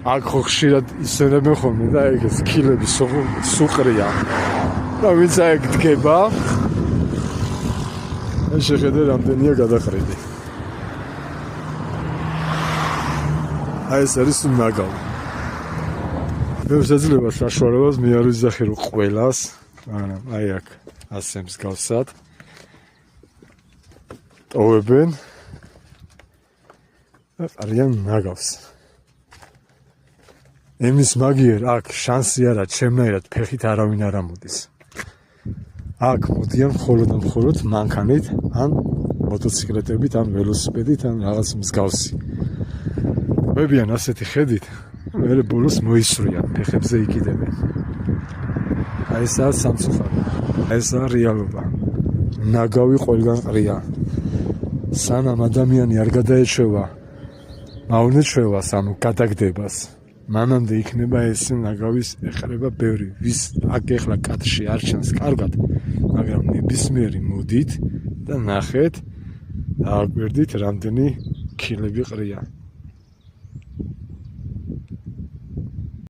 აქ ხო ხშირად ისენებენ ხოლმე და ეგ კილები სუყრია. და ვინც აქ დგება, შეხედე რამდენია გადაყრილი. აი ეს არის ნაგავი. მე შეძლება საშუალებას მე არ ვიზახი რომ ყველას, მაგრამ აი აქ ასე მსგავსად ტოვებენ და არიან ნაგავს. ემის მაგიერ აქ შანსი არა, ჩემნაირად ფეხით არავინ არ ამოდის. აქ მოდიან მხოლოდ მანქანით, ან მოტოციკლეტებით, ან ველოსიპედით, ან რაღაც მსგავსი. ყვებიან ასეთი ხედით, მერე ბოლოს მოისვრიან, ფეხებზე იკიდებენ. აი ესაა სამწუხარო. ესაა რეალობა. ნაგავი ყველგან ყრია. სანამ ადამიანი არ გადაეჩვევა მავნეჩვევას, ანუ გადაგდებას, მანამდე იქნება ეს ნაგავის ეხება ბევრი. ვის აქ ეხლა კადრში არ ჩანს კარგად, მაგრამ ნებისმიერი მოდით და ნახეთ, დააკვირდით რამდენი კილები ყრია.